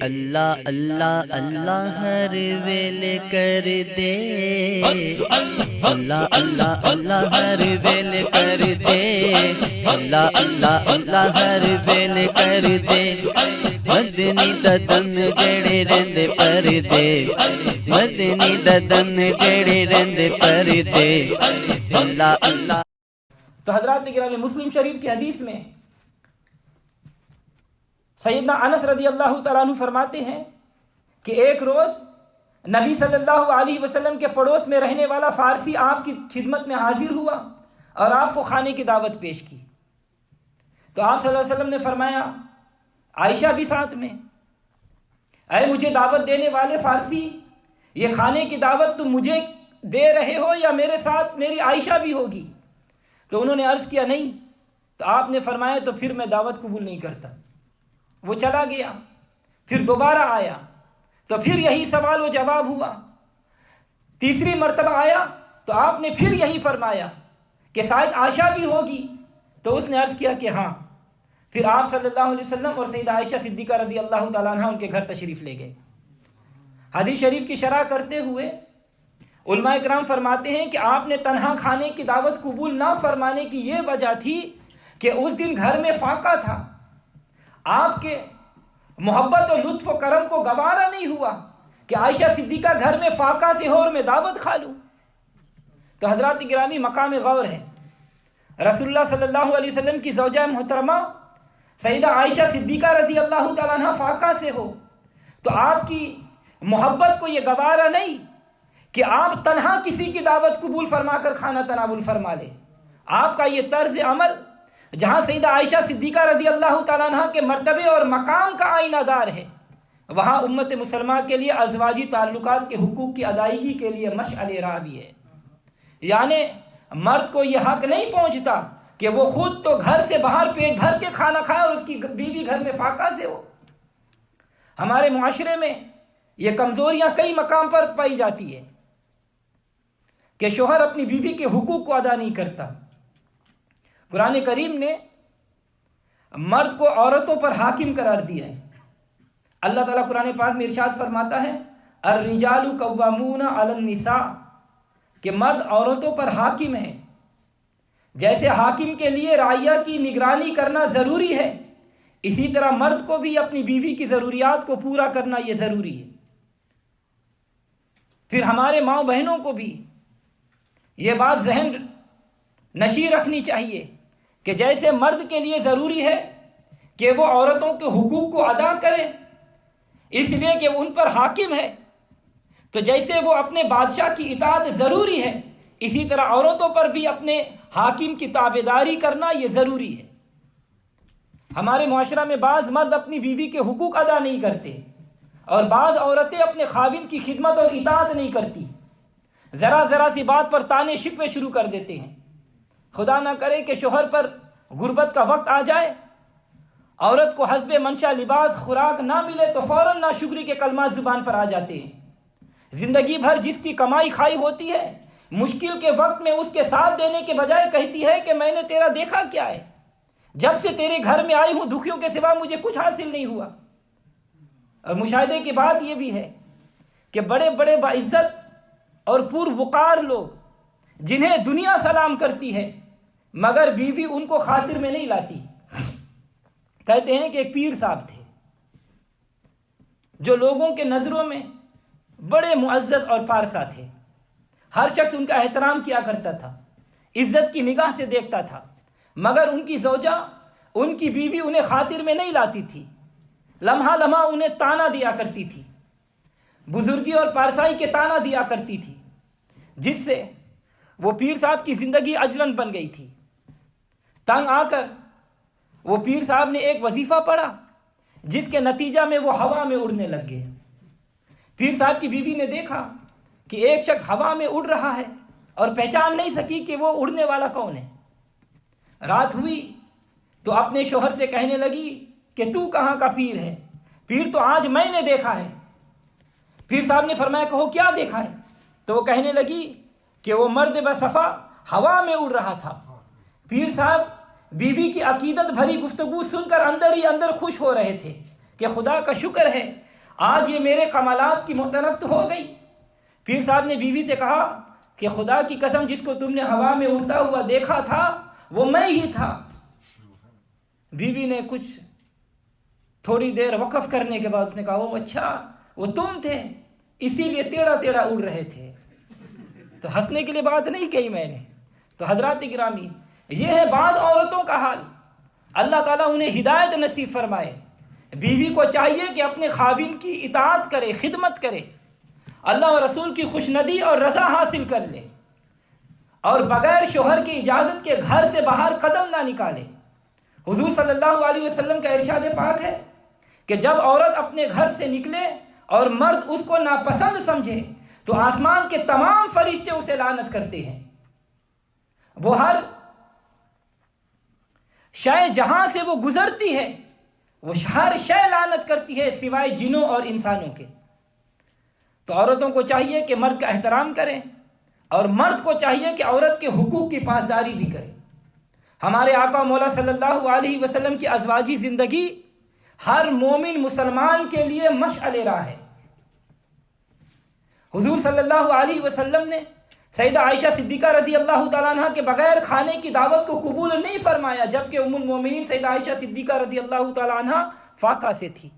اللہ اللہ اللہ ہر ویلے کر دے، اللہ اللہ اللہ ہر ویلے کر دے، اللہ اللہ اللہ ہر ویلے کر دے، مدنی ددن جڑے رہندے پر دے، مدنی ددن جڑے رہندے پر دے، اللہ اللہ۔ تو حضرات گرامی، مسلم شریف کی حدیث میں سیدنا انس رضی اللہ تعالیٰ عنہ فرماتے ہیں کہ ایک روز نبی صلی اللہ علیہ وسلم کے پڑوس میں رہنے والا فارسی آپ کی خدمت میں حاضر ہوا اور آپ کو کھانے کی دعوت پیش کی۔ تو آپ صلی اللہ علیہ وسلم نے فرمایا، عائشہ بھی ساتھ میں، اے مجھے دعوت دینے والے فارسی، یہ کھانے کی دعوت تم مجھے دے رہے ہو یا میرے ساتھ میری عائشہ بھی ہوگی؟ تو انہوں نے عرض کیا نہیں۔ تو آپ نے فرمایا تو پھر میں دعوت قبول نہیں کرتا۔ وہ چلا گیا، پھر دوبارہ آیا تو پھر یہی سوال و جواب ہوا۔ تیسری مرتبہ آیا تو آپ نے پھر یہی فرمایا کہ شاید عائشہ بھی ہوگی۔ تو اس نے عرض کیا کہ ہاں۔ پھر آپ صلی اللہ علیہ وسلم اور سیدہ عائشہ صدیقہ رضی اللہ تعالیٰ عنہ ان کے گھر تشریف لے گئے۔ حدیث شریف کی شرح کرتے ہوئے علماء کرام فرماتے ہیں کہ آپ نے تنہا کھانے کی دعوت قبول نہ فرمانے کی یہ وجہ تھی کہ اس دن گھر میں فاقہ تھا، آپ کے محبت و لطف و کرم کو گوارا نہیں ہوا کہ عائشہ صدیقہ گھر میں فاقہ سے ہو اور میں دعوت کھا لوں۔ تو حضرات گرامی، مقام غور ہے، رسول اللہ صلی اللہ علیہ وسلم کی زوجہ محترمہ سیدہ عائشہ صدیقہ رضی اللہ تعالیٰ عنہ فاقہ سے ہو تو آپ کی محبت کو یہ گوارا نہیں کہ آپ تنہا کسی کی دعوت قبول فرما کر کھانا تناول فرما لے۔ آپ کا یہ طرز عمل جہاں سیدہ عائشہ صدیقہ رضی اللہ تعالیٰ عنہ کے مرتبے اور مقام کا آئینہ دار ہے، وہاں امت مسلمہ کے لیے ازواجی تعلقات کے حقوق کی ادائیگی کے لیے مشعل راہ بھی ہے۔ یعنی مرد کو یہ حق نہیں پہنچتا کہ وہ خود تو گھر سے باہر پیٹ بھر کے کھانا کھائے اور اس کی بیوی گھر میں فاقہ سے ہو۔ ہمارے معاشرے میں یہ کمزوریاں کئی مقام پر پائی جاتی ہے کہ شوہر اپنی بیوی کے حقوق کو ادا نہیں کرتا۔ قرآن کریم نے مرد کو عورتوں پر حاکم قرار دیا ہے۔ اللہ تعالیٰ قرآن پاک میں ارشاد فرماتا ہے، الرجال قوامون علی النساء، کہ مرد عورتوں پر حاکم ہے۔ جیسے حاکم کے لیے رعیہ کی نگرانی کرنا ضروری ہے، اسی طرح مرد کو بھی اپنی بیوی کی ضروریات کو پورا کرنا یہ ضروری ہے۔ پھر ہمارے ماں بہنوں کو بھی یہ بات ذہن نشیں رکھنی چاہیے کہ جیسے مرد کے لیے ضروری ہے کہ وہ عورتوں کے حقوق کو ادا کرے اس لیے کہ وہ ان پر حاکم ہے، تو جیسے وہ اپنے بادشاہ کی اطاعت ضروری ہے، اسی طرح عورتوں پر بھی اپنے حاکم کی تابعداری کرنا یہ ضروری ہے۔ ہمارے معاشرہ میں بعض مرد اپنی بیوی کے حقوق ادا نہیں کرتے اور بعض عورتیں اپنے خاوند کی خدمت اور اطاعت نہیں کرتی، ذرا ذرا سی بات پر طعنے شکوے شروع کر دیتے ہیں۔ خدا نہ کرے کہ شوہر پر غربت کا وقت آ جائے، عورت کو حسب منشا لباس خوراک نہ ملے تو فوراً ناشکری کے کلمات زبان پر آ جاتے ہیں۔ زندگی بھر جس کی کمائی کھائی ہوتی ہے، مشکل کے وقت میں اس کے ساتھ دینے کے بجائے کہتی ہے کہ میں نے تیرا دیکھا کیا ہے، جب سے تیرے گھر میں آئی ہوں دکھیوں کے سوا مجھے کچھ حاصل نہیں ہوا۔ اور مشاہدے کی بات یہ بھی ہے کہ بڑے بڑے باعزت اور پر وقار لوگ جنہیں دنیا سلام کرتی ہے مگر بیوی ان کو خاطر میں نہیں لاتی۔ کہتے ہیں کہ ایک پیر صاحب تھے جو لوگوں کے نظروں میں بڑے معزز اور پارسا تھے، ہر شخص ان کا احترام کیا کرتا تھا، عزت کی نگاہ سے دیکھتا تھا، مگر ان کی زوجہ، ان کی بیوی انہیں خاطر میں نہیں لاتی تھی، لمحہ لمحہ انہیں تانا دیا کرتی تھی، بزرگی اور پارسائی کے تانا دیا کرتی تھی، جس سے وہ پیر صاحب کی زندگی اجرن بن گئی تھی۔ تنگ آ کر وہ پیر صاحب نے ایک وظیفہ پڑھا جس کے نتیجہ میں وہ ہوا میں اڑنے لگ گئے۔ پیر صاحب کی بیوی نے دیکھا کہ ایک شخص ہوا میں اڑ رہا ہے اور پہچان نہیں سکی کہ وہ اڑنے والا کون ہے۔ رات ہوئی تو اپنے شوہر سے کہنے لگی کہ تو کہاں کا پیر ہے؟ پیر تو آج میں نے دیکھا ہے۔ پیر صاحب نے فرمایا کہو کیا دیکھا ہے؟ تو وہ کہنے لگی کہ وہ مرد بصفا ہوا میں اڑ رہا تھا۔ پیر صاحب بیوی کی عقیدت بھری گفتگو سن کر اندر ہی اندر خوش ہو رہے تھے کہ خدا کا شکر ہے آج یہ میرے کمالات کی مترف تو ہو گئی۔ پیر صاحب نے بیوی سے کہا کہ خدا کی قسم جس کو تم نے ہوا میں اڑتا ہوا دیکھا تھا وہ میں ہی تھا۔ بیوی نے کچھ تھوڑی دیر وقف کرنے کے بعد اس نے کہا وہ اچھا وہ تم تھے، اسی لیے ٹیڑھا ٹیڑھا اڑ رہے تھے۔ تو ہنسنے کے لیے بات نہیں کہی میں نے۔ تو حضرات گرامی، یہ ہے بعض عورتوں کا حال، اللہ تعالیٰ انہیں ہدایت نصیب فرمائے۔ بیوی کو چاہیے کہ اپنے خاوند کی اطاعت کرے، خدمت کرے، اللہ اور رسول کی خوشندی اور رضا حاصل کر لے، اور بغیر شوہر کی اجازت کے گھر سے باہر قدم نہ نکالے۔ حضور صلی اللہ علیہ وسلم کا ارشاد پاک ہے کہ جب عورت اپنے گھر سے نکلے اور مرد اس کو ناپسند سمجھے تو آسمان کے تمام فرشتے اسے لعنت کرتے ہیں۔ وہ ہر شے جہاں سے وہ گزرتی ہے وہ ہر شے لعنت کرتی ہے سوائے جنوں اور انسانوں کے۔ تو عورتوں کو چاہیے کہ مرد کا احترام کریں، اور مرد کو چاہیے کہ عورت کے حقوق کی پاسداری بھی کرے۔ ہمارے آقا مولا صلی اللہ علیہ وسلم کی ازواجی زندگی ہر مومن مسلمان کے لیے مشعل راہ ہے۔ حضور صلی اللہ علیہ وسلم نے سیدہ عائشہ صدیقہ رضی اللہ تعالیٰ عنہ کے بغیر کھانے کی دعوت کو قبول نہیں فرمایا، جبکہ ام المومنین سیدہ عائشہ صدیقہ رضی اللہ تعالیٰ عنہ فاقہ سے تھی۔